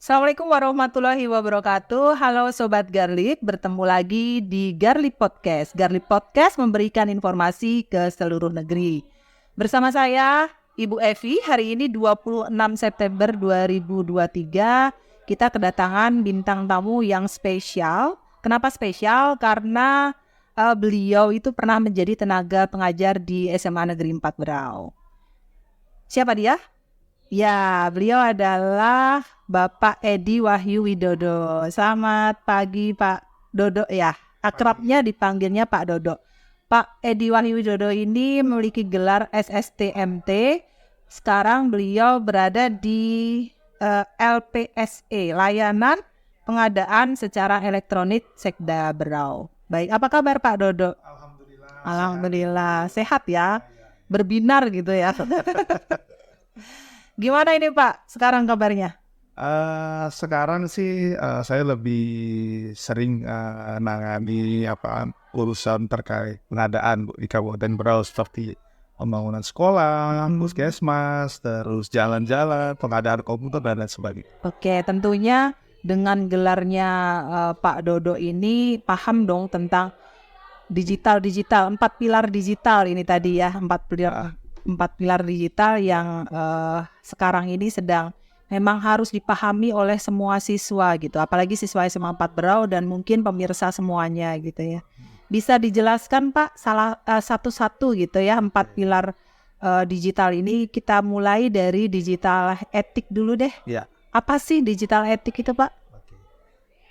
Assalamualaikum warahmatullahi wabarakatuh. Halo Sobat Garlic, bertemu lagi di Garlic Podcast. Garlic Podcast memberikan informasi ke seluruh negeri. Bersama saya, Ibu Evi, hari ini 26 September 2023, kita kedatangan bintang tamu yang spesial. Kenapa spesial? Karena beliau itu pernah menjadi tenaga pengajar di SMA Negeri 4 Berau. Siapa dia? Ya, beliau adalah Bapak Edi Wahyu Widodo. Selamat pagi Pak Dodo ya. Akrabnya dipanggilnya Pak Dodo. Pak Edi Wahyu Widodo ini memiliki gelar SSTMT. Sekarang beliau berada di LPSE, Layanan Pengadaan Secara Elektronik Sekda Berau. Baik, apa kabar Pak Dodo? Alhamdulillah, sehat ya. Berbinar gitu ya. Gimana ini Pak sekarang kabarnya? Sekarang sih saya lebih sering nangani urusan terkait pengadaan di Kabupaten Berau seperti pembangunan sekolah, puskesmas, terus jalan-jalan, pengadaan komputer dan lain sebagainya. Oke, tentunya dengan gelarnya Pak Dodo ini paham dong tentang digital, 4 pilar digital ini tadi ya, 4 pilar digital yang sekarang ini sedang memang harus dipahami oleh semua siswa gitu, apalagi siswa SMA 4 Berau dan mungkin pemirsa semuanya gitu ya. Bisa dijelaskan Pak satu-satu gitu ya 4 pilar digital ini. Kita mulai dari digital etik dulu deh. Ya. Apa sih digital etik itu Pak?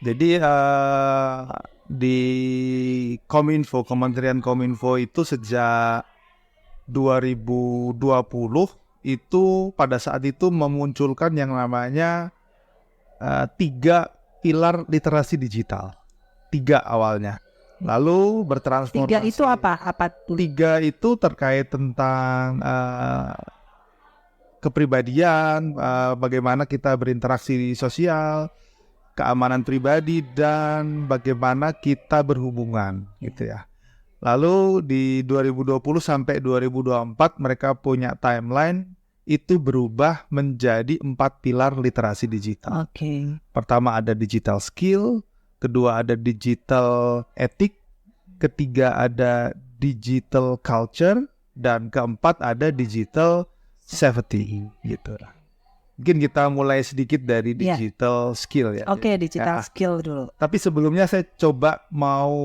Jadi di Kementerian Kominfo itu sejak 2020 itu pada saat itu memunculkan yang namanya 3 pilar literasi digital. 3 awalnya. Lalu bertransformasi. 3 itu apa? 3 itu terkait tentang kepribadian, bagaimana kita berinteraksi di sosial, keamanan pribadi, dan bagaimana kita berhubungan gitu ya. Lalu di 2020 sampai 2024 mereka punya timeline itu berubah menjadi 4 pilar literasi digital. Oke. Pertama ada digital skill, kedua ada digital etik, ketiga ada digital culture, dan keempat ada digital safety gitu. Mungkin kita mulai sedikit dari digital skill ya. Oke, digital skill dulu. Tapi sebelumnya saya coba mau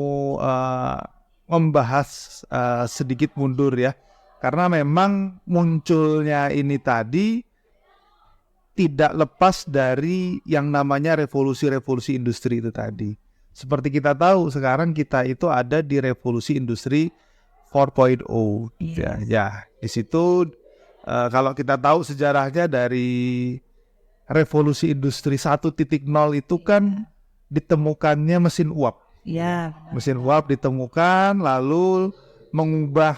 membahas sedikit mundur ya, karena memang munculnya ini tadi tidak lepas dari yang namanya revolusi industri itu tadi. Seperti kita tahu sekarang kita itu ada di revolusi industri 4.0 ya. Di situ kalau kita tahu sejarahnya dari revolusi industri 1.0 itu kan ditemukannya mesin uap. Ya. Mesin uap ditemukan lalu mengubah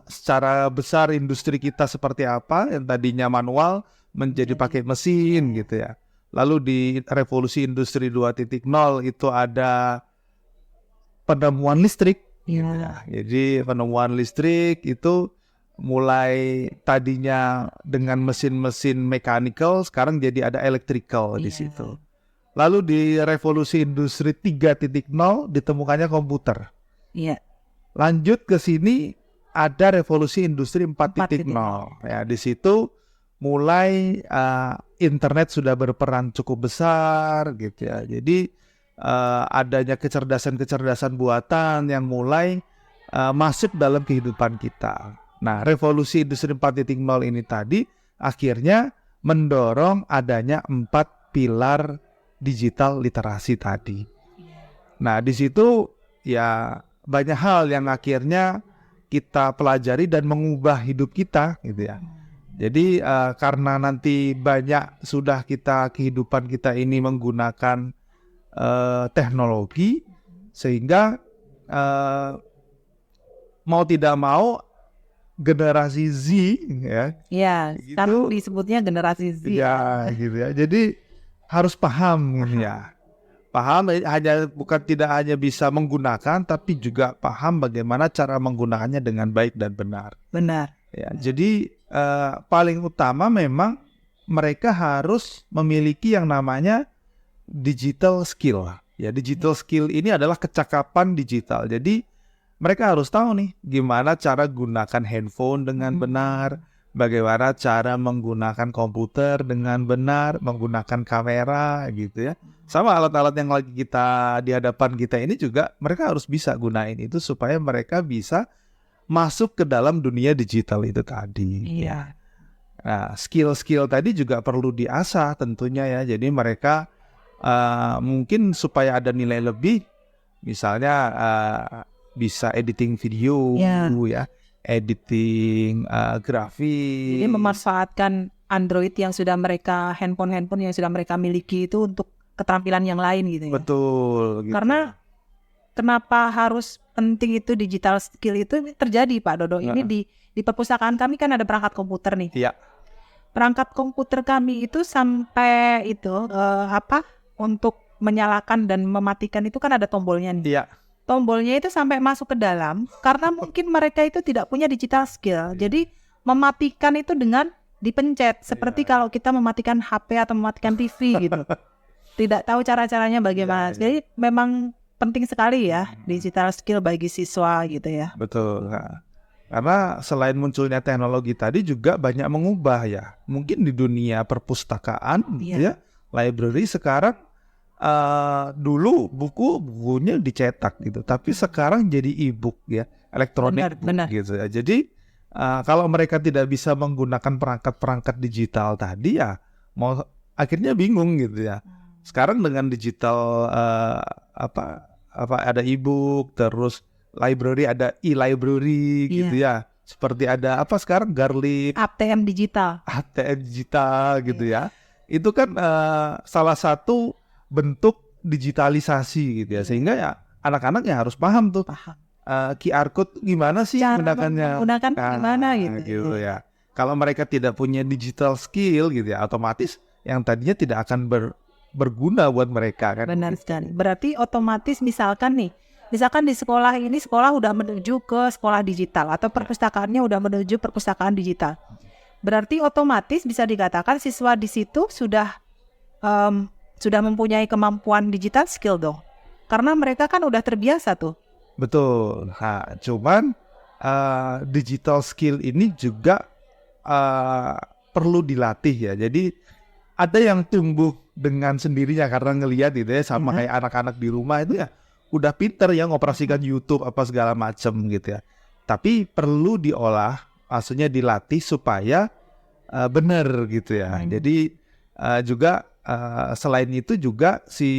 secara besar industri kita seperti apa yang tadinya manual menjadi pakai mesin gitu ya. Lalu di revolusi industri 2.0 itu ada penemuan listrik. Ya. Jadi penemuan listrik itu mulai tadinya dengan mesin-mesin mechanical sekarang jadi ada electrical di situ. Lalu di revolusi industri 3.0 ditemukannya komputer. Iya. Lanjut ke sini ada revolusi industri 4.0. Ya, di situ mulai internet sudah berperan cukup besar gitu ya. Jadi adanya kecerdasan buatan yang mulai masuk dalam kehidupan kita. Nah, revolusi industri 4.0 ini tadi akhirnya mendorong adanya 4 pilar digital literasi tadi. Nah, di situ ya banyak hal yang akhirnya kita pelajari dan mengubah hidup kita gitu ya. Jadi karena nanti banyak sudah kehidupan kita ini menggunakan teknologi, sehingga mau tidak mau generasi Z ya. Iya, sekarang disebutnya generasi Z. Ya, gitu ya. Jadi harus paham ya. Paham bukan tidak hanya bisa menggunakan tapi juga paham bagaimana cara menggunakannya dengan baik dan benar. Benar. Ya, jadi paling utama memang mereka harus memiliki yang namanya digital skill. Ya, digital skill ini adalah kecakapan digital. Jadi mereka harus tahu nih gimana cara gunakan handphone dengan benar, bagaimana cara menggunakan komputer dengan benar, menggunakan kamera gitu ya. Sama alat-alat yang lagi kita di hadapan kita ini juga mereka harus bisa gunain itu supaya mereka bisa masuk ke dalam dunia digital itu tadi. Iya. Nah, skill-skill tadi juga perlu diasah tentunya ya. Jadi mereka mungkin supaya ada nilai lebih, misalnya bisa editing video ya, editing grafis. Jadi memanfaatkan Android yang sudah mereka, handphone yang sudah mereka miliki itu untuk keterampilan yang lain gitu ya. Betul. Gitu. Karena kenapa harus penting itu digital skill itu terjadi Pak Dodo. Ini di perpustakaan kami kan ada perangkat komputer nih. Iya. Perangkat komputer kami itu sampai itu untuk menyalakan dan mematikan itu kan ada tombolnya nih. Iya. Tombolnya itu sampai masuk ke dalam karena mungkin mereka itu tidak punya digital skill. Jadi mematikan itu dengan dipencet seperti kalau kita mematikan HP atau mematikan TV gitu. Tidak tahu cara-caranya bagaimana. Jadi memang penting sekali ya digital skill bagi siswa gitu ya. Betul. Nah, karena selain munculnya teknologi tadi juga banyak mengubah ya. Mungkin di dunia perpustakaan ya, library sekarang dulu bukunya dicetak gitu, tapi sekarang jadi e-book ya, elektronik gitu ya. Jadi kalau mereka tidak bisa menggunakan perangkat-perangkat digital tadi ya, mau akhirnya bingung gitu ya. Sekarang dengan digital ada e-book, terus library, ada e-library gitu ya. Seperti ada sekarang Garlic, ATM digital gitu ya. Itu kan salah satu bentuk digitalisasi gitu ya, sehingga ya anak-anak ya harus paham tuh QR code gimana sih menggunakannya, gimana gitu ya. Kalau mereka tidak punya digital skill gitu ya, otomatis yang tadinya tidak akan berguna buat mereka kan. Benar sekali. Berarti otomatis misalkan di sekolah ini sekolah udah menuju ke sekolah digital atau perpustakaannya udah menuju perpustakaan digital. Berarti otomatis bisa dikatakan siswa di situ sudah mempunyai kemampuan digital skill dong. Karena mereka kan udah terbiasa tuh. Betul. Nah, cuman digital skill ini juga perlu dilatih ya. Jadi ada yang tumbuh dengan sendirinya karena ngelihat gitu ya, sama kayak anak-anak di rumah itu ya udah pinter ya ngoperasikan YouTube apa segala macam gitu ya. Tapi perlu diolah, maksudnya dilatih supaya benar gitu ya. Jadi juga selain itu juga si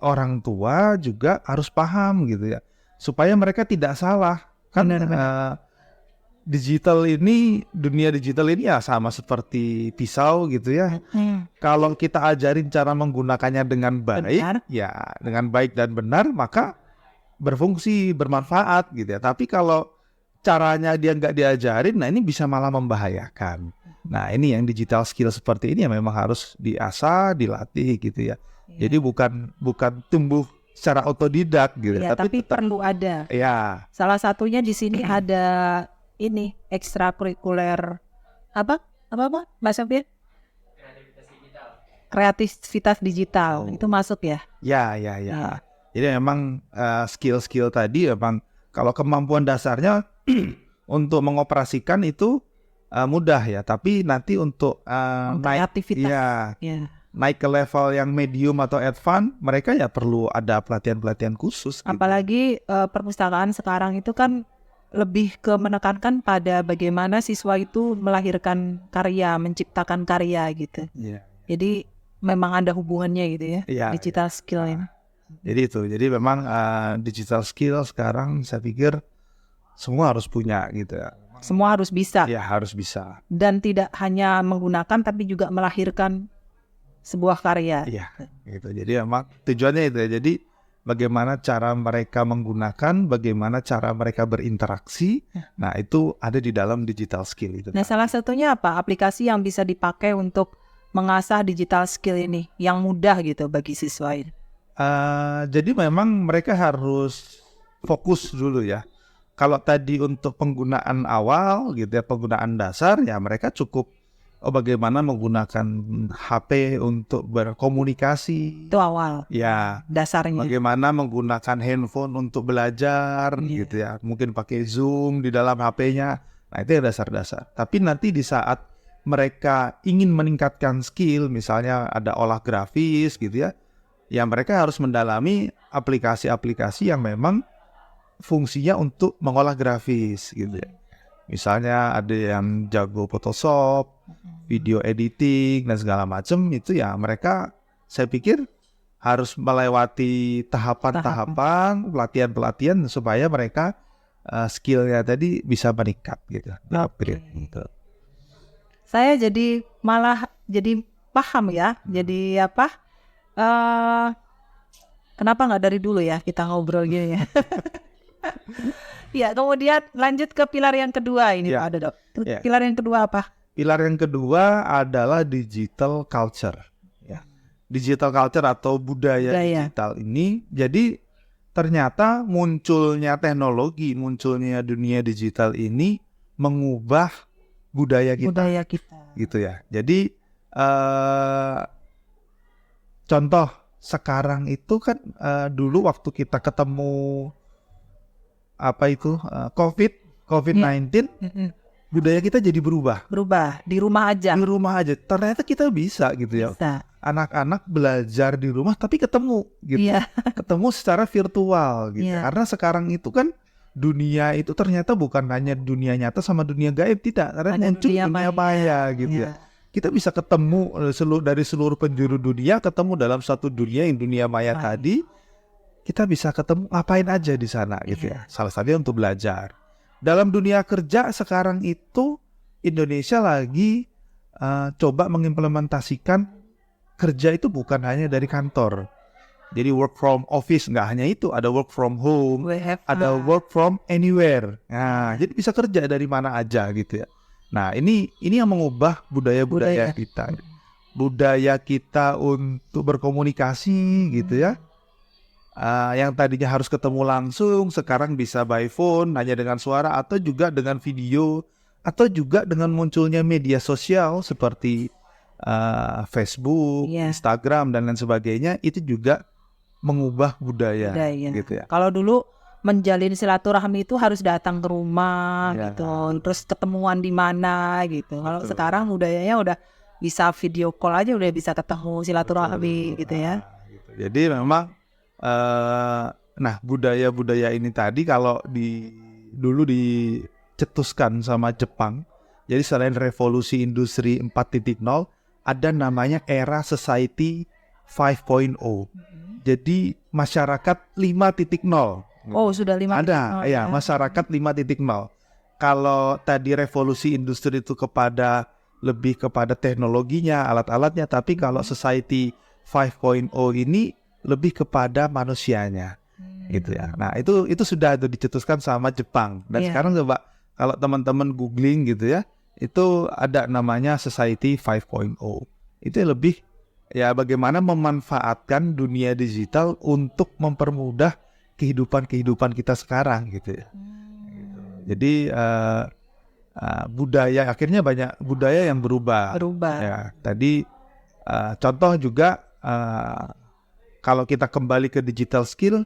orang tua juga harus paham gitu ya, supaya mereka tidak salah kan. Dunia digital ini ya sama seperti pisau gitu ya. Kalau kita ajarin cara menggunakannya dengan baik, ya dengan baik dan benar, maka berfungsi, bermanfaat gitu ya. Tapi kalau caranya dia nggak diajarin, nah ini bisa malah membahayakan. Nah ini yang digital skill seperti ini ya memang harus diasah, dilatih gitu ya. Jadi bukan tumbuh secara otodidak gitu. Ya, tapi perlu ada. Ya. Salah satunya di sini ada ini ekstrakurikuler apa bahasa Fir? Kreativitas digital itu masuk ya? Ya. Jadi memang skill-skill tadi memang kalau kemampuan dasarnya untuk mengoperasikan itu mudah ya, tapi nanti untuk naik ke level yang medium atau advance, mereka ya perlu ada pelatihan-pelatihan khusus. Apalagi perpustakaan sekarang itu kan lebih ke menekankan pada bagaimana siswa itu melahirkan karya, menciptakan karya gitu. Jadi memang ada hubungannya gitu ya, digital skill ini. Jadi memang digital skill sekarang saya pikir semua harus punya gitu ya. Semua harus bisa. Ya harus bisa. Dan tidak hanya menggunakan tapi juga melahirkan sebuah karya. Iya, gitu. Jadi memang tujuannya itu ya. Jadi bagaimana cara mereka menggunakan, bagaimana cara mereka berinteraksi. Nah, itu ada di dalam digital skill itu. Nah, salah satunya apa? Aplikasi yang bisa dipakai untuk mengasah digital skill ini yang mudah gitu bagi siswa ini. Jadi memang mereka harus fokus dulu ya. Kalau tadi untuk penggunaan awal gitu ya, penggunaan dasar ya mereka cukup bagaimana menggunakan HP untuk berkomunikasi. Itu awal Ya, dasarnya. bagaimana menggunakan handphone untuk belajar gitu ya. Mungkin pakai Zoom di dalam HP-nya. Nah, itu yang dasar-dasar. Tapi nanti di saat mereka ingin meningkatkan skill, misalnya ada olah grafis gitu ya, ya mereka harus mendalami aplikasi-aplikasi yang memang fungsinya untuk mengolah grafis gitu ya. Misalnya ada yang jago Photoshop, video editing dan segala macam, itu ya mereka, saya pikir harus melewati tahapan-tahapan, pelatihan-pelatihan supaya mereka skillnya tadi bisa meningkat gitu, upgrade gitu. Saya jadi malah jadi paham ya. Jadi apa? Kenapa nggak dari dulu ya kita ngobrol gini ya? Ya, kemudian lanjut ke pilar yang kedua ini Pak Dodok. Pilar yang kedua apa? Pilar yang kedua adalah digital culture. Ya. Digital culture atau budaya digital ini. Jadi ternyata munculnya teknologi, munculnya dunia digital ini mengubah budaya kita. Gitu ya. Jadi contoh sekarang itu kan dulu waktu kita ketemu COVID-19, budaya kita jadi berubah di rumah aja. Ternyata kita bisa gitu ya. Anak-anak belajar di rumah tapi ketemu gitu. Ketemu secara virtual gitu. Karena sekarang itu kan dunia itu ternyata bukan hanya dunia nyata sama dunia gaib, tidak. Karena muncul dunia maya gitu ya. Kita bisa ketemu dari seluruh penjuru dunia, ketemu dalam satu dunia yang dunia maya tadi. Kita bisa ketemu ngapain aja di sana gitu ya. Salah satunya untuk belajar. Dalam dunia kerja sekarang itu Indonesia lagi coba mengimplementasikan kerja itu bukan hanya dari kantor. Jadi work from office, nggak hanya itu, ada work from home, ada work from anywhere. Nah, jadi bisa kerja dari mana aja gitu ya. Nah, ini yang mengubah budaya kita. Budaya kita untuk berkomunikasi gitu ya. Yang tadinya harus ketemu langsung, sekarang bisa by phone, hanya dengan suara, atau juga dengan video, atau juga dengan munculnya media sosial seperti Facebook, Instagram, dan lain sebagainya, itu juga mengubah budaya. Gitu ya. Kalau dulu menjalin silaturahmi itu harus datang ke rumah gitu, terus ketemuan di mana gitu. Kalau sekarang budayanya udah bisa video call aja udah bisa ketemu silaturahmi gitu ya. Jadi memang budaya-budaya ini tadi kalau dulu dicetuskan sama Jepang. Jadi selain revolusi industri 4.0, ada namanya era society 5.0. Jadi masyarakat 5.0. Oh, sudah 5.0. Ada, ya, masyarakat 5.0. Kalau tadi revolusi industri itu lebih kepada teknologinya, alat-alatnya, tapi kalau society 5.0 ini lebih kepada manusianya, gitu ya. Nah, itu sudah dicetuskan sama Jepang. Dan sekarang coba kalau teman-teman googling gitu ya, itu ada namanya Society 5.0. Itu lebih ya bagaimana memanfaatkan dunia digital untuk mempermudah kehidupan kita sekarang gitu ya. Jadi budaya, akhirnya banyak budaya yang berubah. Ya, tadi contoh juga kalau kita kembali ke digital skill,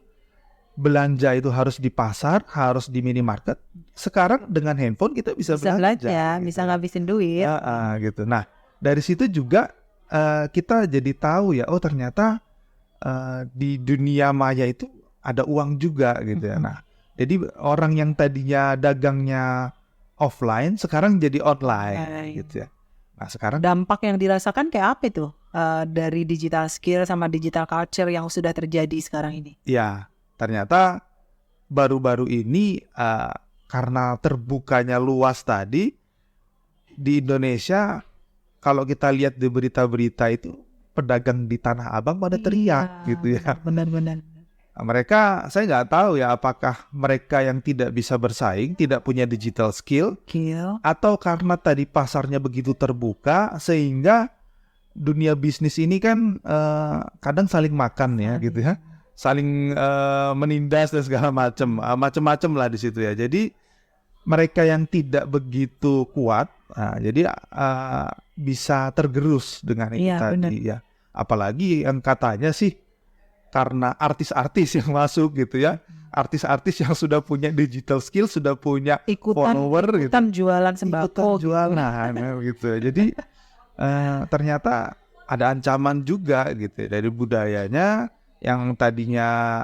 belanja itu harus di pasar, harus di minimarket. Sekarang dengan handphone kita bisa belanja, gitu. Bisa ngabisin duit. Gitu. Nah, dari situ juga kita jadi tahu ya, oh ternyata di dunia maya itu ada uang juga gitu ya. Nah, jadi orang yang tadinya dagangnya offline sekarang jadi online gitu ya. Nah, sekarang dampak yang dirasakan kayak apa itu dari digital skill sama digital culture yang sudah terjadi sekarang ini? Ya, ternyata baru-baru ini karena terbukanya luas tadi di Indonesia, kalau kita lihat di berita-berita itu pedagang di Tanah Abang pada teriak gitu ya. Benar-benar. Mereka, saya nggak tahu ya apakah mereka yang tidak bisa bersaing, tidak punya digital skill, atau karena tadi pasarnya begitu terbuka sehingga dunia bisnis ini kan kadang saling makan ya gitu ya, saling menindas dan segala macam lah di situ ya. Jadi mereka yang tidak begitu kuat, jadi bisa tergerus dengan itu tadi ya. Apalagi yang katanya sih karena artis-artis yang masuk gitu ya, artis-artis yang sudah punya digital skill, sudah punya follower ikutan gitu, jualan sembako, jualan gitu. Jadi ternyata ada ancaman juga gitu dari budayanya yang tadinya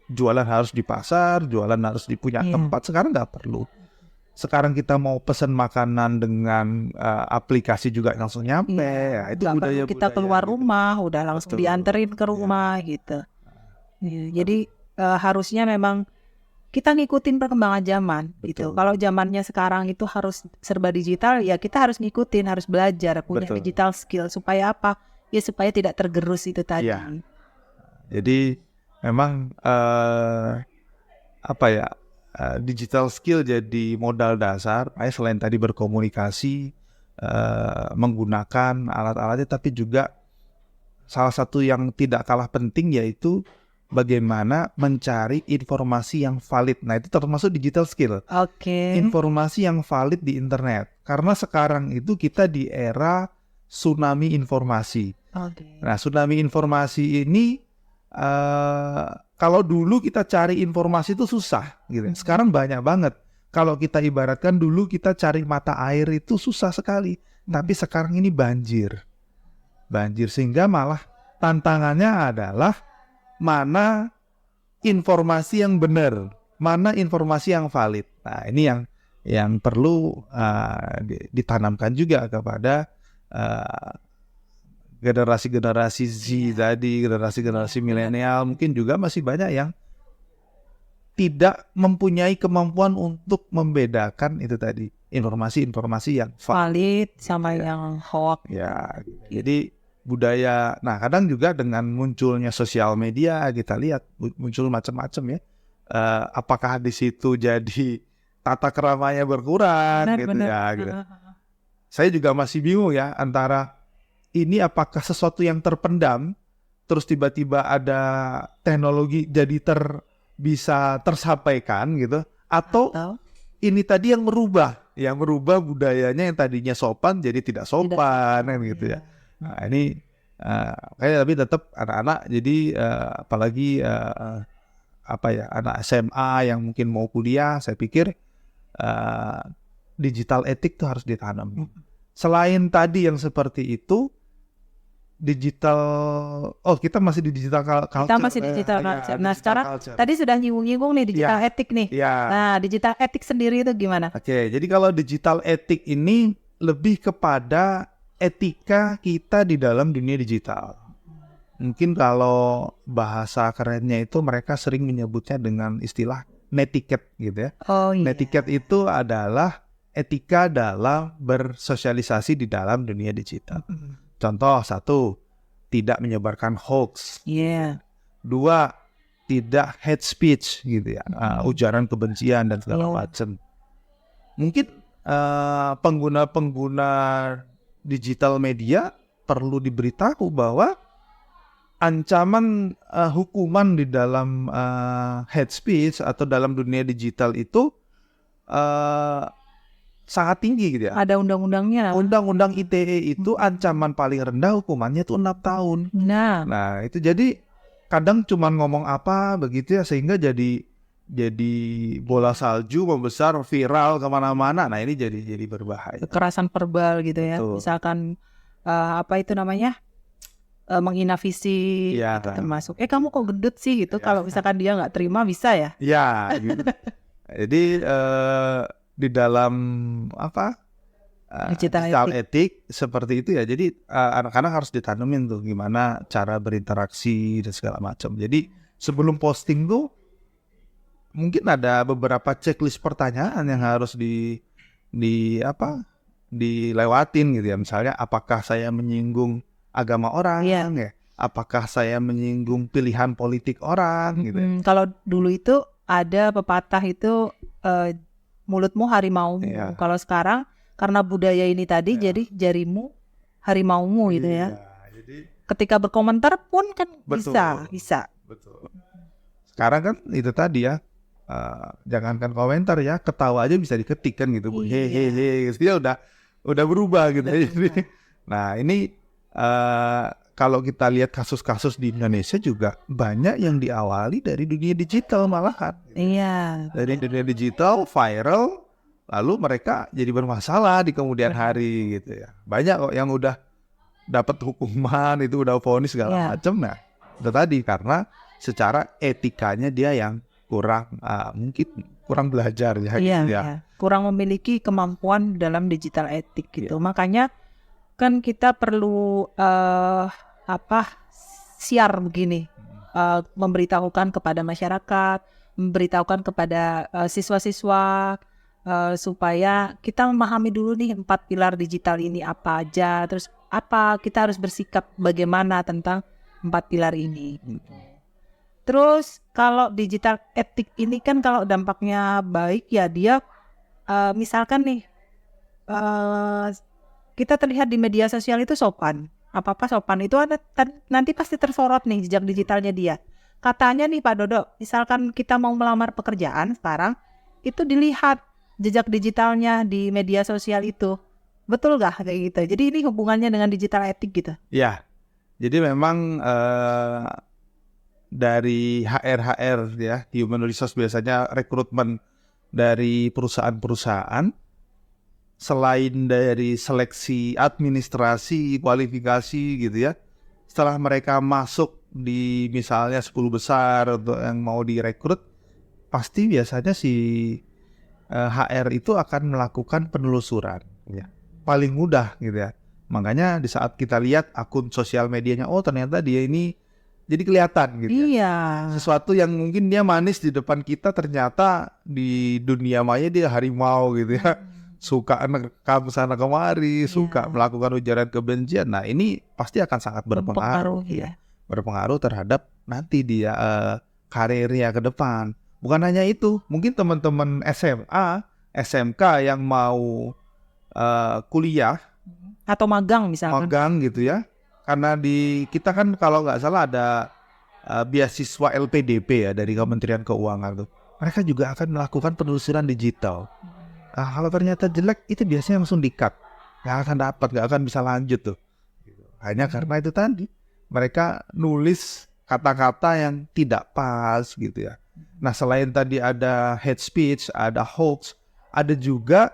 jualan harus di pasar, jualan harus di punya tempat, sekarang nggak perlu. Sekarang kita mau pesan makanan dengan aplikasi juga langsung nyampe. Ya, itu budaya kita keluar rumah udah langsung dianterin ke rumah gitu. Jadi harusnya memang kita ngikutin perkembangan zaman gitu. Kalau zamannya sekarang itu harus serba digital, ya kita harus ngikutin, harus belajar punya digital skill supaya apa? Ya supaya tidak tergerus itu tadi. Jadi memang digital skill jadi modal dasar. Selain tadi berkomunikasi, menggunakan alat-alatnya, tapi juga salah satu yang tidak kalah penting yaitu bagaimana mencari informasi yang valid. Nah, itu termasuk digital skill. Informasi yang valid di internet. Karena sekarang itu kita di era tsunami informasi. Nah, tsunami informasi ini kalau dulu kita cari informasi itu susah gitu. Sekarang banyak banget. Kalau kita ibaratkan dulu kita cari mata air itu susah sekali. Tapi sekarang ini banjir. Sehingga malah tantangannya adalah mana informasi yang benar, mana informasi yang valid. Nah, ini yang perlu ditanamkan juga kepada generasi-generasi Z tadi, generasi milenial. Mungkin juga masih banyak yang tidak mempunyai kemampuan untuk membedakan itu tadi, informasi-informasi yang valid sama yang hoax. Jadi budaya, nah kadang juga dengan munculnya sosial media kita lihat muncul macam-macam ya. Apakah di situ jadi tata keramanya berkurang gitu. Saya juga masih bingung ya antara ini apakah sesuatu yang terpendam terus tiba-tiba ada teknologi jadi bisa tersampaikan gitu, atau ini tadi yang merubah budayanya yang tadinya sopan jadi tidak sopan gitu ya. Nah, ini tapi tetap anak-anak jadi apalagi anak SMA yang mungkin mau kuliah, saya pikir digital etik tuh harus ditanam. Selain tadi yang seperti itu, kita masih di digital culture. Kita masih digital culture. Nah, sekarang tadi sudah nyinggung nih digital etik nih. Nah, digital etik sendiri itu gimana? Jadi kalau digital etik ini lebih kepada etika kita di dalam dunia digital. Mungkin kalau bahasa kerennya itu mereka sering menyebutnya dengan istilah netiquette gitu ya. Netiquette itu adalah etika dalam bersosialisasi di dalam dunia digital. Contoh, 1, tidak menyebarkan hoax. 2, tidak hate speech gitu ya, ujaran kebencian dan segala macam. Mungkin pengguna digital media perlu diberitahu bahwa ancaman hukuman di dalam hate speech atau dalam dunia digital itu sangat tinggi gitu ya. Ada undang-undangnya. Undang-undang ITE itu ancaman paling rendah hukumannya itu 6 tahun. Nah, itu jadi kadang cuma ngomong apa begitu ya sehingga jadi bola salju membesar viral kemana-mana. Nah, ini jadi berbahaya. Kekerasan verbal gitu ya. Misalkan menghina fisik gitu termasuk. Kamu kok gendut sih gitu. Kalau misalkan dia nggak terima bisa ya. Gitu. Jadi di dalam digital etik seperti itu ya. Jadi anak-anak harus ditanemin tuh gimana cara berinteraksi dan segala macam. Jadi sebelum posting tuh mungkin ada beberapa checklist pertanyaan yang harus dilewatin gitu ya. Misalnya apakah saya menyinggung agama orang ya? Apakah saya menyinggung pilihan politik orang gitu ya. Kalau dulu itu ada pepatah itu mulutmu harimaumu. Kalau sekarang karena budaya ini tadi jadi jarimu harimaumu gitu ya. Jadi ketika berkomentar pun kan bisa. Betul. Sekarang kan itu tadi ya, jangankan komentar ya, ketawa aja bisa diketik kan gitu, Bu. Iya. Hehehe, dia udah berubah gitu. Jadi, nah ini kalau kita lihat kasus-kasus di Indonesia juga banyak yang diawali dari dunia digital malahan. Iya. Dari dunia digital viral, lalu mereka jadi bermasalah di kemudian hari gitu ya. Banyak kok yang udah dapat hukuman, itu udah vonis segala macam. Nah, itu tadi karena secara etikanya dia yang mungkin kurang belajar ya. Iya, gitu ya. iya. Kurang memiliki kemampuan dalam digital etik gitu. Makanya kan kita perlu siar begini, memberitahukan kepada masyarakat, memberitahukan kepada siswa-siswa supaya kita memahami dulu nih 4 pilar digital ini apa aja, terus apa kita harus bersikap bagaimana tentang 4 pilar ini. Terus kalau digital etik ini kan kalau dampaknya baik ya dia misalkan nih kita terlihat di media sosial itu sopan. Apa-apa sopan itu nanti pasti tersorot nih jejak digitalnya dia. Katanya nih Pak Dodo, misalkan kita mau melamar pekerjaan sekarang, itu dilihat jejak digitalnya di media sosial itu. Betul gak kayak gitu? Jadi ini hubungannya dengan digital etik gitu? Ya, jadi memang dari HR ya, human resource biasanya rekrutmen dari perusahaan-perusahaan, selain dari seleksi administrasi, kualifikasi gitu ya, setelah mereka masuk di misalnya 10 besar untuk yang mau direkrut, pasti biasanya si HR itu akan melakukan penelusuran ya. Paling mudah gitu ya. Makanya di saat kita lihat akun sosial medianya, oh ternyata dia ini jadi kelihatan gitu ya. Iya. Sesuatu yang mungkin dia manis di depan kita, ternyata di dunia maya dia harimau gitu ya. Suka rekam sana kemari, suka melakukan ujaran kebencian. Nah ini pasti akan sangat berpengaruh ya. Berpengaruh terhadap nanti dia karirnya ke depan. Bukan hanya itu, mungkin teman-teman SMA, SMK yang mau kuliah atau magang misalkan. Magang gitu ya. Karena di kita kan kalau nggak salah ada beasiswa LPDP ya dari Kementerian Keuangan tuh. Mereka juga akan melakukan penelusuran digital. Nah, kalau ternyata jelek itu biasanya langsung di-cut. Nggak akan dapat, nggak akan bisa lanjut tuh. Hanya karena itu tadi. Mereka nulis kata-kata yang tidak pas gitu ya. Nah selain tadi ada hate speech, ada hoax, ada juga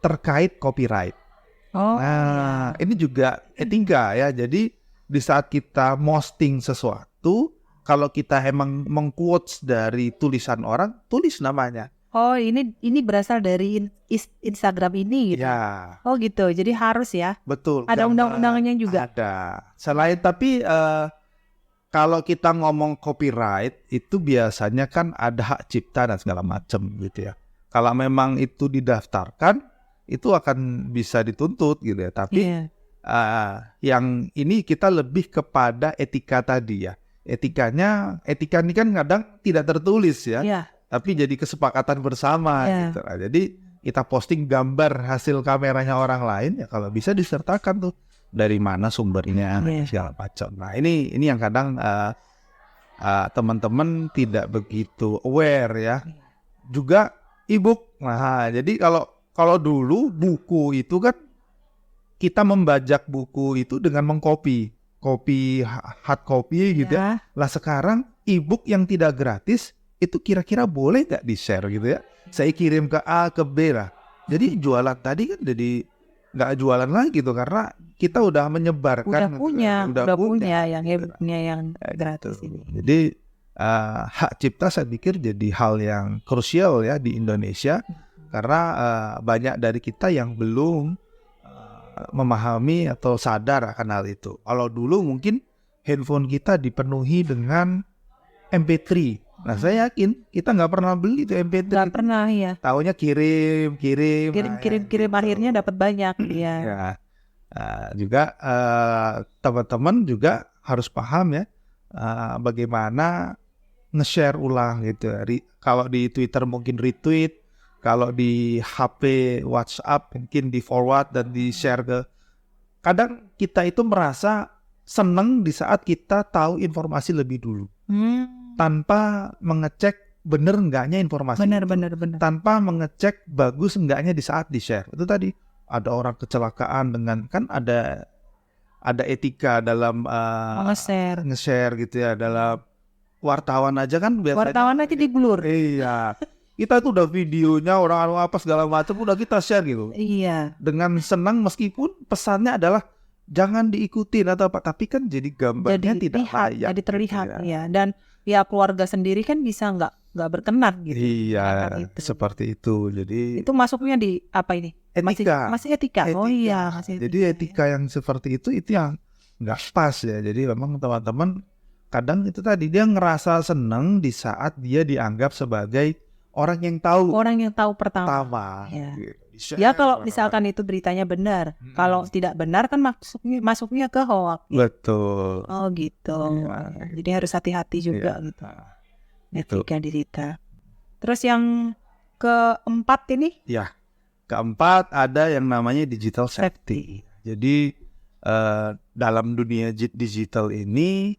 terkait copyright. Nah, ini juga etika ya. Jadi di saat kita posting sesuatu, kalau kita emang meng-quotes dari tulisan orang, tulis namanya. Oh, ini berasal dari Instagram ini gitu. Ya. Oh gitu. Jadi harus ya. Betul. Ada undang-undangnya juga. Ada. Selain tapi kalau kita ngomong copyright itu biasanya kan ada hak cipta dan segala macam gitu ya. Kalau memang itu didaftarkan, itu akan bisa dituntut gitu ya. Tapi yang ini kita lebih kepada etika tadi ya. Etika ini kan kadang tidak tertulis ya. Tapi jadi kesepakatan bersama gitu. Nah, jadi kita posting gambar hasil kameranya orang lain ya, kalau bisa disertakan tuh dari mana sumbernya segala macam. Nah, ini yang kadang teman-teman tidak begitu aware ya. Juga e-book. Nah, jadi kalau dulu buku itu kan kita membajak buku itu dengan mengcopy, hard copy gitu ya. Lah sekarang e-book yang tidak gratis itu kira-kira boleh nggak di-share gitu ya? Saya kirim ke A ke B lah. Jadi jualan tadi kan jadi nggak jualan lagi tuh karena kita udah menyebarkan. Udah punya yang e-booknya yang gratis ini. Jadi hak cipta saya pikir jadi hal yang krusial ya di Indonesia. Karena banyak dari kita yang belum memahami atau sadar akan hal itu. Kalau dulu mungkin handphone kita dipenuhi dengan MP3. Nah saya yakin kita nggak pernah beli tuh MP3. Nggak pernah ya. Taunya kirim. Akhirnya dapat banyak. Ya. Juga teman-teman juga harus paham ya bagaimana nge-share ulang gitu. Kalau di Twitter mungkin retweet. Kalau di HP WhatsApp mungkin di forward dan di share ke. Kadang kita itu merasa senang di saat kita tahu informasi lebih dulu. Tanpa mengecek bener enggaknya informasi Benar, itu, benar. tanpa mengecek bagus enggaknya di saat di-share. Itu tadi ada orang kecelakaan dengan kan ada etika dalam Nge-share. nge-share gitu ya, dalam wartawan aja kan biasanya. Wartawan aja di-blur. Iya. Kita tuh udah videonya orang apa segala macam udah kita share gitu. Iya. Dengan senang meskipun pesannya adalah jangan diikutin atau apa, tapi kan jadi gambarnya Jadi tidak terlihat, layak. jadi terlihat gitu ya. ya. Dan ya keluarga sendiri kan bisa nggak berkenan gitu. Iya, Akan itu. seperti itu. Jadi Itu masuknya di apa ini? etika. Masih etika. Oh iya, masih etika. Jadi etika yang seperti itu yang nggak pas ya. Jadi memang teman-teman kadang itu tadi dia ngerasa seneng di saat dia dianggap sebagai orang yang tahu Orang yang tahu pertama. pertama. Ya. Gitu. Di-share Ya kalau orang-orang. misalkan itu beritanya benar, Mm-mm. kalau tidak benar kan masuknya ke hoax. Betul. Oh gitu. Ya. Jadi harus hati-hati juga gitu. Nah, Etika di kita. Terus yang keempat ini keempat ada yang namanya digital safety. safety. Jadi dalam dunia digital ini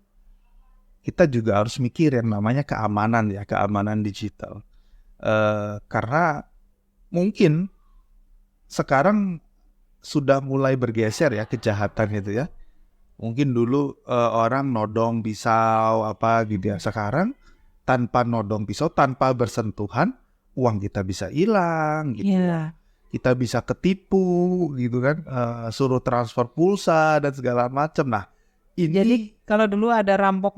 kita juga harus mikir yang namanya keamanan ya, keamanan digital. Karena mungkin sekarang sudah mulai bergeser ya kejahatan itu ya. Mungkin dulu orang nodong pisau apa gitu ya. Sekarang tanpa nodong pisau, tanpa bersentuhan, uang kita bisa hilang gitu. Iya. Kita bisa ketipu gitu kan, suruh transfer pulsa dan segala macam. Nah, ini Jadi kalau dulu ada rampok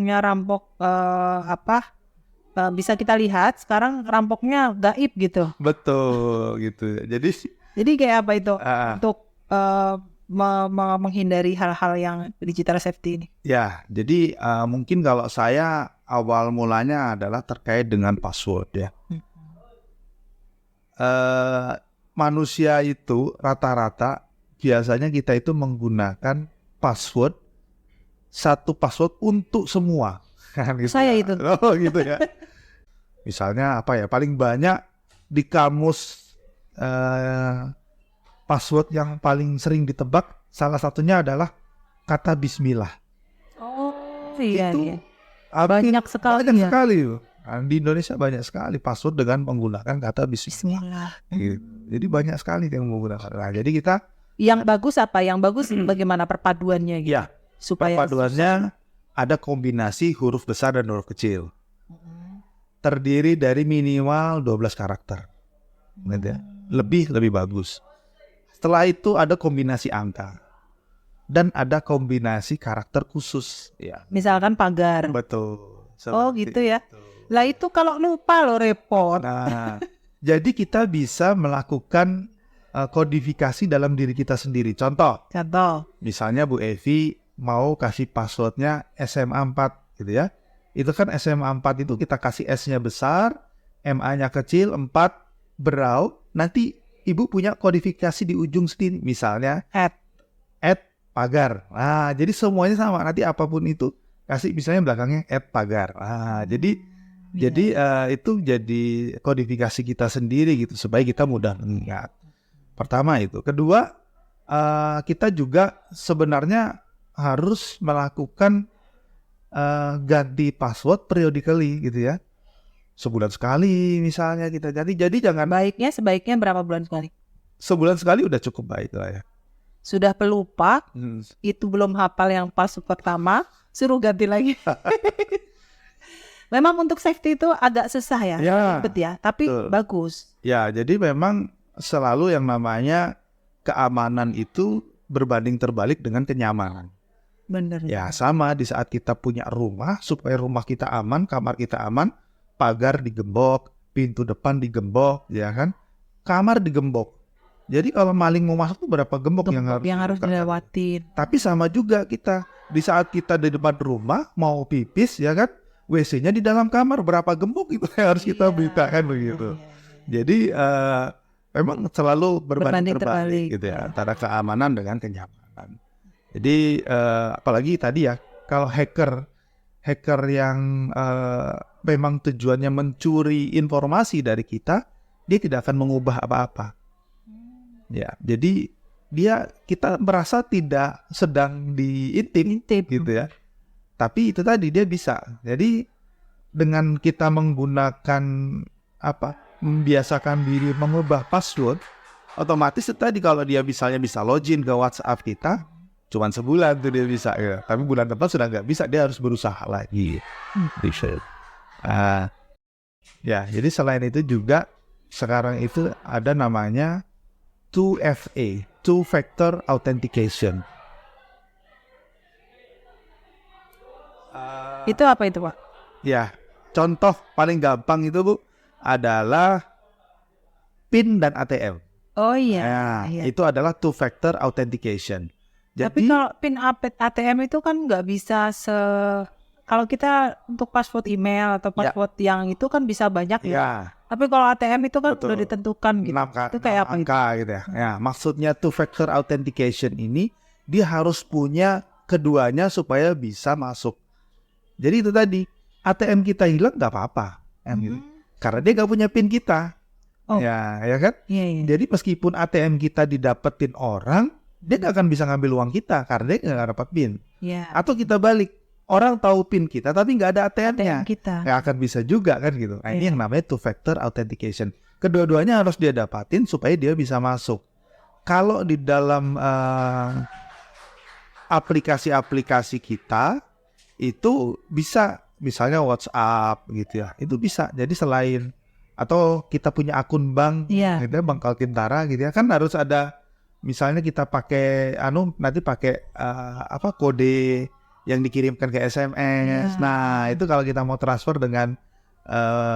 bisa kita lihat, sekarang rampoknya gaib gitu. betul gitu. Jadi kayak apa itu Ah. untuk menghindari hal-hal yang digital safety ini? Ya, jadi mungkin kalau saya awal mulanya adalah terkait dengan password ya. Manusia itu rata-rata biasanya kita itu menggunakan satu password untuk semua. Gitu Saya ya. itu. Oh gitu ya. Misalnya apa ya, paling banyak di kamus password yang paling sering ditebak salah satunya adalah kata bismillah. Oh iya, Itu iya. Banyak sekali banyak ya. sekali loh. Nah, di Indonesia banyak sekali password dengan menggunakan kata bismillah. Bismillah. Gitu. Jadi banyak sekali yang menggunakan. Nah, jadi kita Yang bagus apa? Yang bagus bagaimana perpaduannya gitu? ya Supaya perpaduannya ada kombinasi huruf besar dan huruf kecil. Terdiri dari minimal 12 karakter. Gitu ya. Lebih bagus. Setelah itu ada kombinasi angka. Dan ada kombinasi karakter khusus. Ya, misalkan pagar. betul. Oh Seperti gitu ya. itu. Lah itu kalau lupa lo repot. Nah, jadi kita bisa melakukan kodifikasi dalam diri kita sendiri. Contoh, misalnya Bu Evi mau kasih passwordnya SMA 4 gitu ya. Itu kan SMA 4 itu kita kasih S-nya besar, MA-nya kecil, 4 berau. Nanti Ibu punya kodifikasi di ujung sendiri. Misalnya @pagar. Nah, jadi semuanya sama. Nanti apapun itu kasih misalnya belakangnya @pagar. Nah, jadi itu jadi kodifikasi kita sendiri gitu supaya kita mudah mengingat. Pertama itu. Kedua, kita juga sebenarnya harus melakukan ganti password periodically gitu ya. Sebulan sekali misalnya kita. Jadi jangan Sebaiknya berapa bulan sekali? sebulan sekali udah cukup baik lah ya. Sudah pelupa, itu belum hafal yang password pertama, suruh ganti lagi. Memang untuk safety itu agak susah ya, ribet ya, tapi betul. bagus. Ya, jadi memang selalu yang namanya keamanan itu berbanding terbalik dengan kenyamanan. Bener. Ya, sama di saat kita punya rumah, supaya rumah kita aman, kamar kita aman, pagar digembok, pintu depan digembok, ya kan? Kamar digembok. Jadi kalau maling mau masuk tuh berapa gembok yang harus dilewatin. Tapi sama juga kita, di saat kita di depan rumah mau pipis, ya kan? WC-nya di dalam kamar, berapa gembok itu yang harus kita beritakan begitu. Jadi memang selalu berbanding terbalik gitu ya, antara keamanan dengan kenyamanan. Jadi apalagi tadi ya, kalau hacker yang memang tujuannya mencuri informasi dari kita, dia tidak akan mengubah apa-apa. Ya, jadi kita merasa tidak sedang diintip gitu ya. Tapi itu tadi dia bisa. Jadi dengan kita menggunakan membiasakan diri mengubah password, otomatis itu tadi kalau dia misalnya bisa login ke WhatsApp kita, cuman sebulan tuh dia bisa ya. Tapi bulan depan sudah nggak bisa, dia harus berusaha lagi. Ya, jadi selain itu juga sekarang itu ada namanya 2FA, Two Factor Authentication. Itu apa itu, Pak? Ya, contoh paling gampang itu Bu adalah PIN dan ATM. Oh iya. Nah, itu adalah two factor authentication. Tapi Jadi kalau PIN ATM itu kan nggak bisa kalau kita untuk password email atau password yang itu kan bisa banyak ya. ya, Tapi kalau ATM itu kan betul. udah ditentukan gitu. 6 Itu kayak apa itu? angka gitu ya. Ya, maksudnya two factor authentication ini dia harus punya keduanya supaya bisa masuk. Jadi itu tadi, ATM kita hilang nggak apa-apa, gitu. Karena dia nggak punya PIN kita. Oh. Ya kan? Iya. Jadi meskipun ATM kita didapetin orang, dia nggak akan bisa ngambil uang kita karena dia nggak dapat PIN. Iya. Atau kita balik, orang tahu PIN kita tapi nggak ada ATM-nya. ATM kita. Nggak akan bisa juga kan gitu. Nah, ini yang namanya two factor authentication. Kedua-duanya harus dia dapatin supaya dia bisa masuk. Kalau di dalam aplikasi-aplikasi kita itu bisa, misalnya WhatsApp gitu ya, itu bisa. Jadi selain atau kita punya akun bank, gitu ya, Bank Kaltintara gitu ya, kan harus ada, misalnya kita pakai nanti pakai kode yang dikirimkan ke SMS. Nah, itu kalau kita mau transfer dengan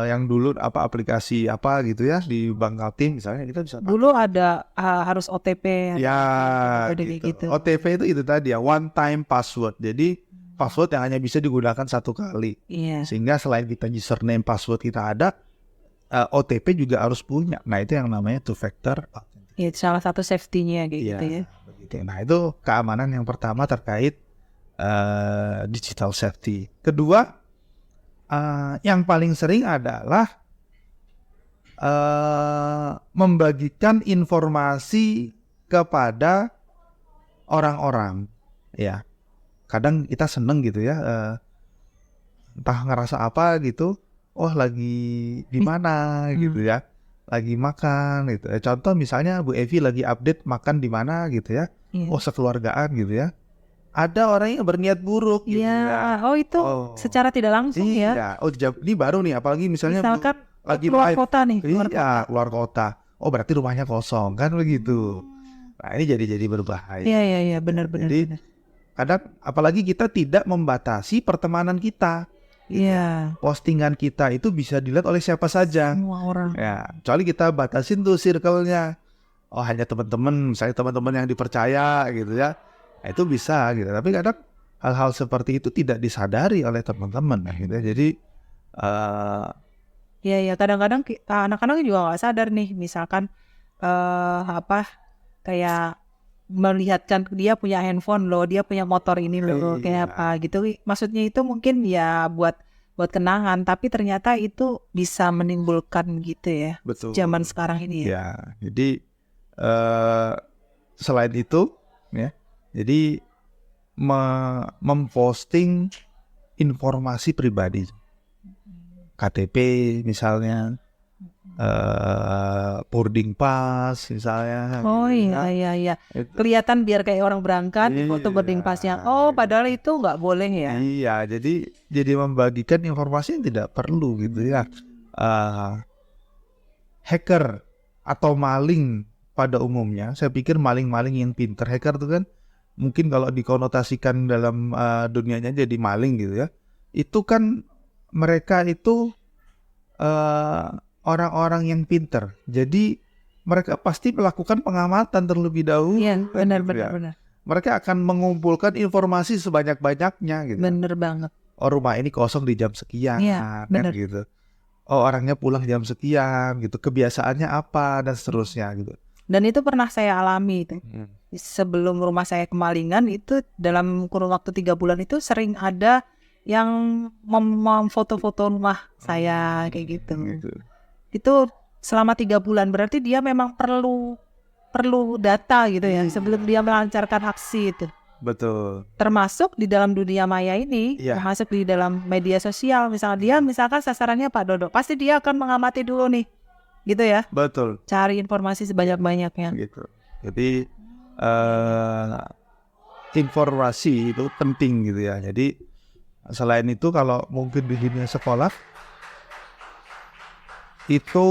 yang dulu aplikasi gitu ya di Bank Kaltim misalnya, kita bisa dulu ada harus OTP ya gitu. OTP itu tadi ya, one time password. Jadi password yang hanya bisa digunakan satu kali. Sehingga selain kita username, password kita ada, OTP juga harus punya. Nah, itu yang namanya two factor. Itu salah satu safety-nya gitu ya. Begitu. Nah, itu keamanan yang pertama terkait digital safety. Kedua, yang paling sering adalah membagikan informasi kepada orang-orang. Ya, kadang kita seneng gitu ya, entah ngerasa apa gitu. Oh, lagi di mana gitu ya, lagi makan gitu. Contoh misalnya Bu Evi lagi update makan di mana gitu ya. Oh, sekeluargaan gitu ya. Ada orang yang berniat buruk gitu ya. Oh, itu secara tidak langsung ya. Oh, ini baru nih, apalagi misalnya misalkan lagi keluar kota nih. Keluar kota. Oh, berarti rumahnya kosong kan begitu. Nah, ini jadi berbahaya. Iya, benar. Jadi kadang apalagi kita tidak membatasi pertemanan kita. Iya. Postingan kita itu bisa dilihat oleh siapa saja. Semua orang. Ya, kecuali kita batasin tuh circle-nya. Oh, hanya teman-teman, misalnya teman-teman yang dipercaya gitu ya. Nah, itu bisa gitu. Tapi kadang hal-hal seperti itu tidak disadari oleh teman-teman gitu. Jadi kadang-kadang anak-anak juga nggak sadar nih, misalkan kayak melihatkan dia punya handphone loh, dia punya motor ini loh, kayak apa gitu. Maksudnya itu mungkin ya buat kenangan, tapi ternyata itu bisa menimbulkan gitu ya. Betul. Zaman sekarang ini ya. Ya, jadi selain itu ya, jadi memposting informasi pribadi, KTP misalnya, boarding pass misalnya. Oh iya. Kelihatan biar kayak orang berangkat, foto boarding passnya. Oh, padahal itu nggak boleh ya. Iya, jadi membagikan informasi yang tidak perlu gitu ya. Hacker atau maling pada umumnya, saya pikir maling-maling yang pinter. Hacker itu kan mungkin kalau dikonotasikan dalam dunianya jadi maling gitu ya. Itu kan mereka itu orang-orang yang pinter. Jadi mereka pasti melakukan pengamatan terlebih dahulu. Iya, benar. Mereka akan mengumpulkan informasi sebanyak-banyaknya gitu. Bener banget. Oh, rumah ini kosong di jam sekian, kan gitu. Oh, orangnya pulang jam sekian gitu. Kebiasaannya apa dan seterusnya gitu. Dan itu pernah saya alami itu. Sebelum rumah saya kemalingan itu dalam kurun waktu 3 bulan itu sering ada yang memfoto-foto rumah saya kayak gitu. Itu selama 3 bulan, berarti dia memang perlu data gitu ya sebelum dia melancarkan aksi itu. Betul. Termasuk di dalam dunia maya ini, Iya. termasuk di dalam media sosial. Misalnya dia misalkan sasarannya Pak Dodo, pasti dia akan mengamati dulu nih, gitu ya. Betul. Cari informasi sebanyak-banyaknya. Gitu. Jadi informasi itu penting gitu ya. Jadi selain itu kalau mungkin di dunia sekolah itu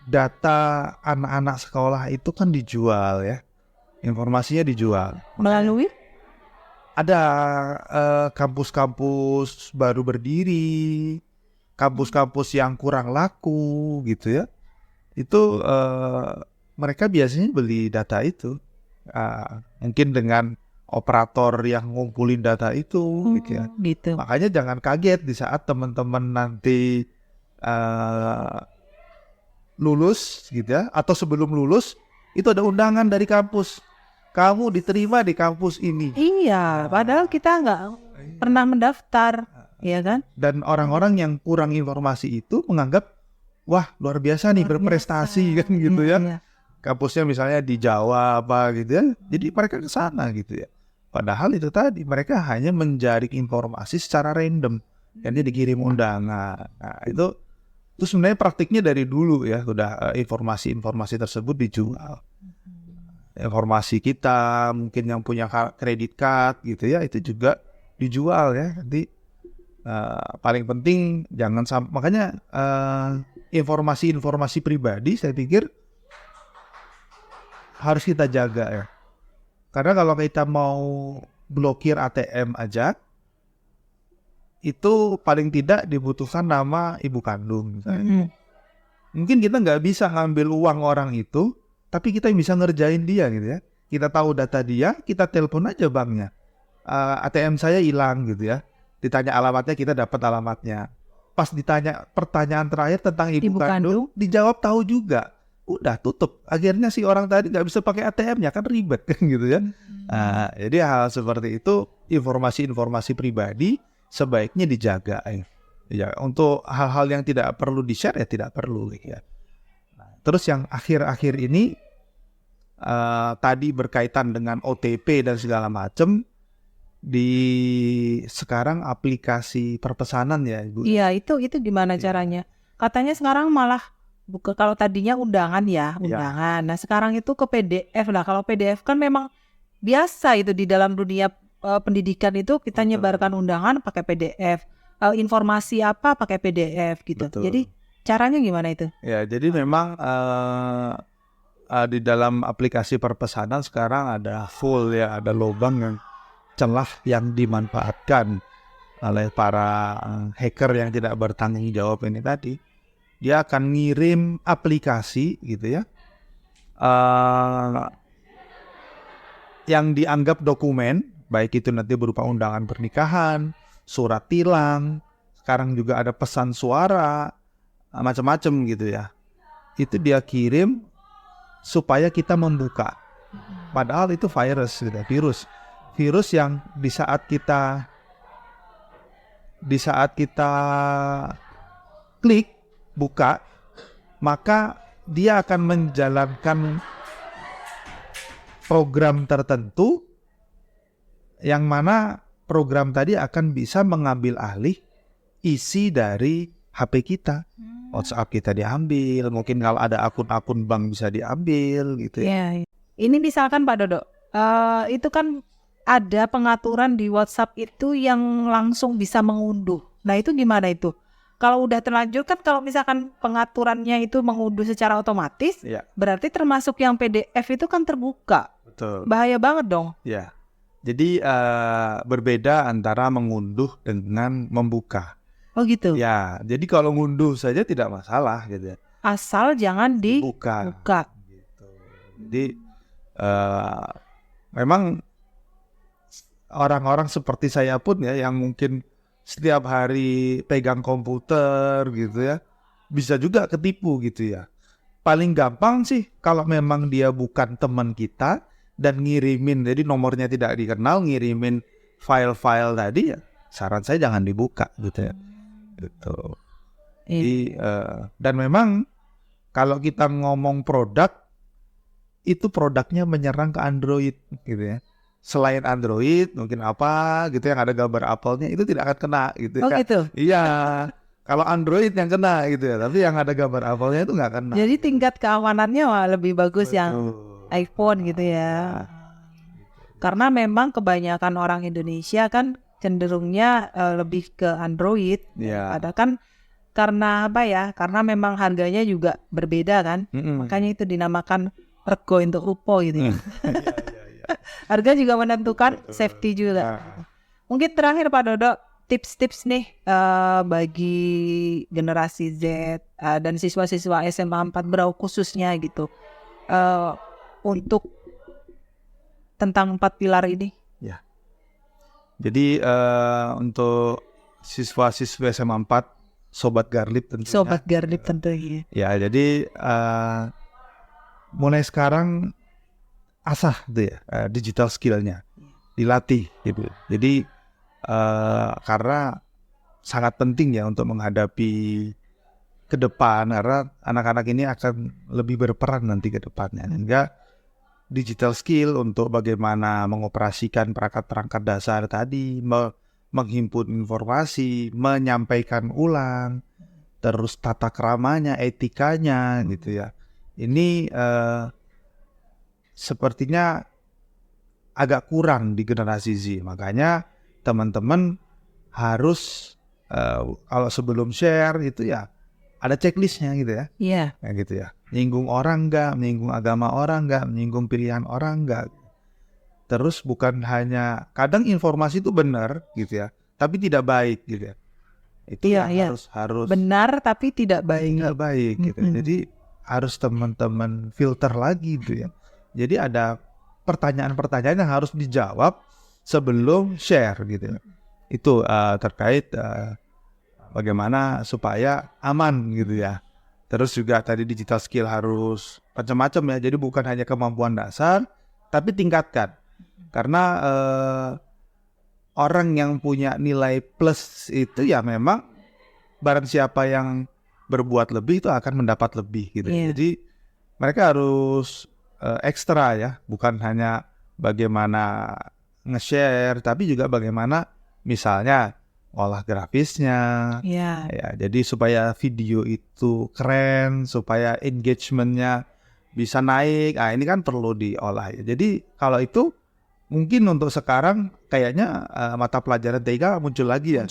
data anak-anak sekolah itu kan dijual ya. Informasinya dijual. Melalui Ada kampus-kampus baru berdiri, kampus-kampus yang kurang laku gitu ya. Itu mereka biasanya beli data itu. Mungkin dengan operator yang ngumpulin data itu gitu ya. gitu. Makanya jangan kaget di saat teman-teman nanti lulus gitu ya, atau sebelum lulus itu ada undangan dari kampus. Kamu diterima di kampus ini. Iya, padahal kita nggak pernah mendaftar, ya kan? Dan orang-orang yang kurang informasi itu menganggap, wah luar biasa nih, Luar berprestasi biasa. kan gitu ya. Iya. Kampusnya misalnya di Jawa apa gitu ya. Jadi mereka ke sana gitu ya. Padahal itu tadi mereka hanya menjaring informasi secara random. Jadi dikirim undangan. Nah, itu sebenarnya praktiknya dari dulu ya, udah informasi-informasi tersebut dijual. Informasi kita mungkin yang punya kredit card gitu ya, itu juga dijual ya. Nanti paling penting jangan sampai, makanya informasi-informasi pribadi saya pikir harus kita jaga ya. Karena kalau kita mau blokir ATM aja, itu paling tidak dibutuhkan nama ibu kandung misalnya. Mungkin kita nggak bisa ngambil uang orang itu, tapi kita bisa ngerjain dia gitu ya. Kita tahu data dia, kita telepon aja banknya. ATM saya hilang gitu ya. Ditanya alamatnya, kita dapat alamatnya. Pas ditanya pertanyaan terakhir tentang ibu kandung, dijawab tahu juga. Udah tutup. Akhirnya si orang tadi nggak bisa pakai ATM-nya, kan ribet kan gitu ya. Jadi hal seperti itu, informasi-informasi pribadi sebaiknya dijaga ya. Untuk hal-hal yang tidak perlu di-share ya tidak perlu ya. Terus yang akhir-akhir ini tadi berkaitan dengan OTP dan segala macam, di sekarang aplikasi perpesanan ya Ibu. Iya, itu gimana caranya? Katanya sekarang malah buka, kalau tadinya undangan ya, undangan. Nah, sekarang itu ke PDF lah. Kalau PDF kan memang biasa itu di dalam dunia pendidikan itu kita nyebarkan undangan pakai PDF. Informasi apa pakai PDF gitu. Betul. Jadi caranya gimana itu? Ya, jadi memang di dalam aplikasi perpesanan sekarang ada full ya, ada lubang yang celah yang dimanfaatkan oleh para hacker yang tidak bertanggung jawab ini tadi. Dia akan ngirim aplikasi gitu ya, yang dianggap dokumen, baik itu nanti berupa undangan pernikahan, surat tilang, sekarang juga ada pesan suara, macam-macam gitu ya. Itu dia kirim supaya kita membuka. Padahal itu virus gitu, virus yang di saat kita klik buka, maka dia akan menjalankan program tertentu yang mana program tadi akan bisa mengambil alih isi dari HP kita. WhatsApp kita diambil, mungkin kalau ada akun-akun bank bisa diambil gitu ya. Ini misalkan Pak Dodo, itu kan ada pengaturan di WhatsApp itu yang langsung bisa mengunduh. Nah itu gimana itu? Kalau udah terlanjur kan, kalau misalkan pengaturannya itu mengunduh secara otomatis, berarti termasuk yang PDF itu kan terbuka. Betul. Bahaya banget dong. Ya, jadi berbeda antara mengunduh dengan membuka. Oh gitu. Ya, jadi kalau ngunduh saja tidak masalah gitu ya. Asal jangan dibuka. Gitu. Jadi memang orang-orang seperti saya pun ya, yang mungkin setiap hari pegang komputer gitu ya, bisa juga ketipu gitu ya. Paling gampang sih kalau memang dia bukan teman kita dan ngirimin, jadi nomornya tidak dikenal, ngirimin file-file tadi ya, saran saya jangan dibuka gitu ya. Gitu. Jadi, dan memang kalau kita ngomong produk, itu produknya menyerang ke Android gitu ya. selain Android mungkin apa gitu yang ada gambar apelnya itu tidak akan kena gitu Oh ya. gitu. Iya, kalau Android yang kena gitu ya, tapi yang ada gambar apelnya itu nggak kena. Jadi tingkat keamanannya lebih bagus yang Betul. iPhone gitu ya. Karena memang kebanyakan orang Indonesia kan cenderungnya lebih ke Android. Ya. Ada kan karena apa ya? Karena memang harganya juga berbeda kan. Makanya itu dinamakan rego untuk rupo gitu ya. Harga juga menentukan safety juga. Mungkin terakhir Pak Dodo, tips-tips nih bagi generasi Z dan siswa-siswa SMA 4 Brau khususnya gitu untuk tentang 4 pilar ini. Ya. Jadi untuk siswa-siswa SMA 4 Sobat Garlip tentunya. Sobat Garlip tentunya. Ya, jadi mulai sekarang asah tuh ya digital skillnya, dilatih gitu. Jadi karena sangat penting ya untuk menghadapi ke depan, karena anak-anak ini akan lebih berperan nanti ke depannya. Sehingga digital skill untuk bagaimana mengoperasikan perangkat-perangkat dasar tadi, menghimpun informasi, menyampaikan ulang, terus tata keramanya, etikanya gitu ya. Ini sepertinya agak kurang di generasi Z. Makanya teman-teman harus kalau sebelum share itu ya ada checklistnya gitu ya. Iya. Kayak gitu ya. Menyinggung orang enggak, menyinggung agama orang enggak, menyinggung pilihan orang enggak. Terus bukan hanya kadang informasi itu benar gitu ya, tapi tidak baik gitu ya. Itu Iya. harus benar tapi tidak baik. Tidak baik gitu. Jadi harus teman-teman filter lagi gitu ya. Jadi ada pertanyaan-pertanyaan yang harus dijawab sebelum share gitu. Itu terkait bagaimana supaya aman gitu ya. Terus juga tadi digital skill harus macam-macam ya. Jadi bukan hanya kemampuan dasar, tapi tingkatkan. Karena orang yang punya nilai plus itu ya memang barang siapa yang berbuat lebih itu akan mendapat lebih gitu. Yeah. Jadi mereka harus ekstra ya, bukan hanya bagaimana nge-share, tapi juga bagaimana misalnya olah grafisnya. Yeah. Ya, jadi supaya video itu keren, supaya engagementnya bisa naik. Ini kan perlu diolah ya. Jadi kalau itu mungkin untuk sekarang kayaknya mata pelajaran TIK muncul lagi ya.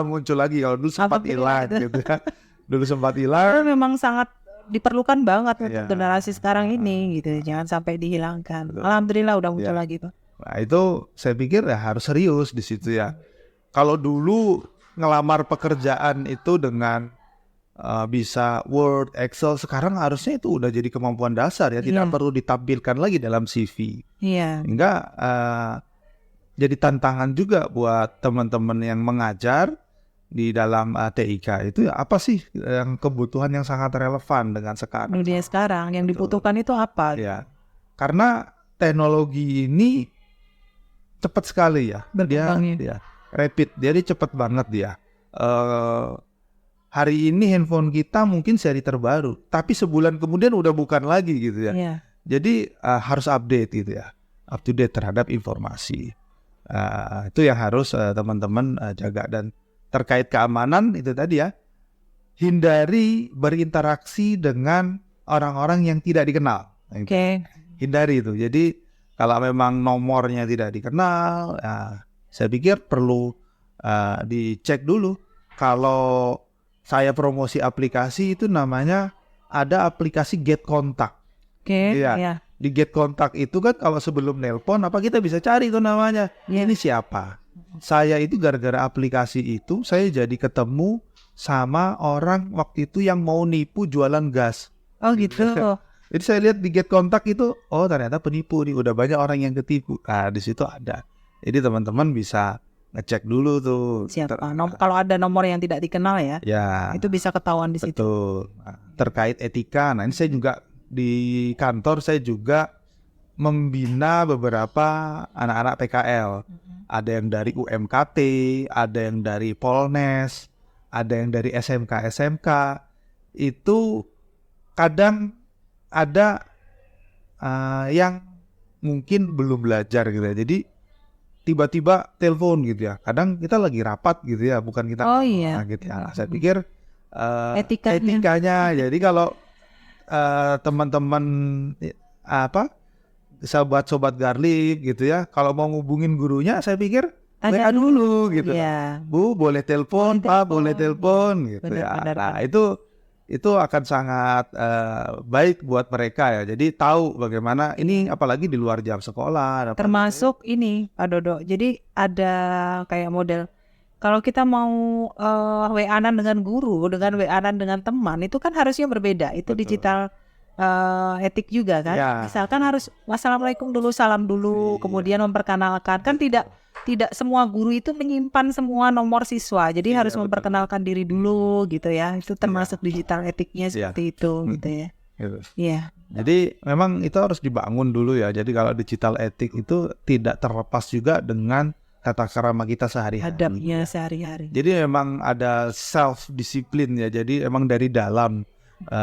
Muncul lagi. Kalau dulu sempat hilang gitu ya. Dulu sempat hilang. Memang sangat diperlukan banget untuk generasi sekarang ini gitu. Jangan sampai dihilangkan. Betul. Alhamdulillah udah muncul lagi Pak. Nah itu saya pikir ya harus serius di situ ya. Kalau dulu ngelamar pekerjaan itu dengan bisa Word, Excel, sekarang harusnya itu udah jadi kemampuan dasar ya, tidak perlu ditampilkan lagi dalam CV. Iya. Hingga jadi tantangan juga buat teman-teman yang mengajar di dalam TIK itu ya, apa sih yang kebutuhan yang sangat relevan dengan sekarang? Dunia sekarang yang dibutuhkan itu apa? Ya, karena teknologi ini cepat sekali ya, dia rapid, jadi cepat banget dia. Hari ini handphone kita mungkin seri terbaru, tapi sebulan kemudian udah bukan lagi gitu ya. Yeah. Jadi harus update gitu ya, up to date terhadap informasi. Itu yang harus teman-teman jaga. Dan terkait keamanan itu tadi ya, hindari berinteraksi dengan orang-orang yang tidak dikenal. Oke. Hindari itu. Jadi kalau memang nomornya tidak dikenal, saya pikir perlu dicek dulu. Kalau saya promosi aplikasi itu namanya ada aplikasi Get Contact. Oke. Iya. Di Get Contact itu kan kalau sebelum nelpon apa kita bisa cari itu namanya. Ini siapa? Saya itu gara-gara aplikasi itu saya jadi ketemu sama orang waktu itu yang mau nipu jualan gas. Oh gitu. Jadi saya lihat di Get Contact itu, oh ternyata penipu nih, udah banyak orang yang ketipu. Di situ ada. Jadi teman-teman bisa ngecek dulu tuh. Siapa? Kalau ada nomor yang tidak dikenal ya, itu bisa ketahuan di situ. Betul. Terkait etika, ini saya juga di kantor saya juga membina beberapa anak-anak PKL. Ada yang dari UMKT, ada yang dari Polnes, ada yang dari SMK. Itu kadang ada yang mungkin belum belajar gitu ya. Jadi tiba-tiba telepon gitu ya. Kadang kita lagi rapat gitu ya, bukan kita gitu ya. Saya pikir etikanya. Jadi kalau teman-teman sobat garlic gitu ya, kalau mau ngubungin gurunya, saya pikir WA dulu gitu. Bu boleh telepon, Pak boleh telepon gitu ya. Nah itu akan sangat baik buat mereka ya. Jadi tahu bagaimana ini, apalagi di luar jam sekolah. Termasuk ini Pak Dodo. Jadi ada kayak model kalau kita mau WA-an dengan guru, dengan WA-an dengan teman, itu kan harusnya berbeda. Itu digital etik juga kan. Misalkan harus wassalamualaikum dulu, salam dulu, kemudian memperkenalkan. Kan tidak semua guru itu menyimpan semua nomor siswa. Jadi harus memperkenalkan diri dulu gitu ya. Itu termasuk digital etiknya seperti itu gitu ya. Iya. Jadi memang itu harus dibangun dulu ya. Jadi kalau digital etik itu tidak terlepas juga dengan tata krama kita sehari-hari. Adabnya sehari-hari. Jadi memang ada self disiplin ya. Jadi emang dari dalam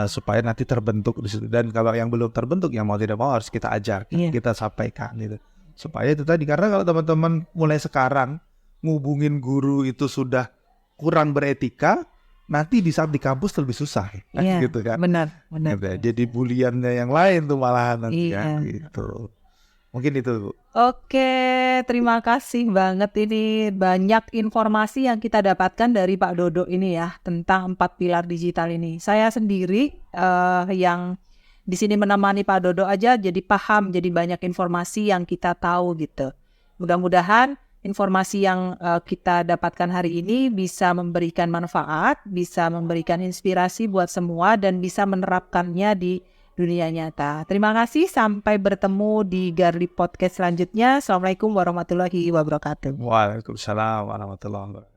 supaya nanti terbentuk di situ. Dan kalau yang belum terbentuk, yang mau tidak mau harus kita ajar, kita sampaikan gitu. Supaya itu tadi, karena kalau teman-teman mulai sekarang ngubungin guru itu sudah kurang beretika, nanti di saat di kampus lebih susah gitu kan. Benar. Gitu ya. Jadi buliannya yang lain tuh malahan nanti ya gitu. Mungkin itu Bu. Oke, terima kasih banget, ini banyak informasi yang kita dapatkan dari Pak Dodo ini ya tentang 4 pilar digital ini. Saya sendiri yang di sini menemani Pak Dodo aja jadi paham, jadi banyak informasi yang kita tahu gitu. Mudah-mudahan informasi yang kita dapatkan hari ini bisa memberikan manfaat, bisa memberikan inspirasi buat semua dan bisa menerapkannya di dunia nyata. Terima kasih, sampai bertemu di Garli Podcast selanjutnya. Assalamualaikum warahmatullahi wabarakatuh. Waalaikumsalam warahmatullahi wabarakatuh.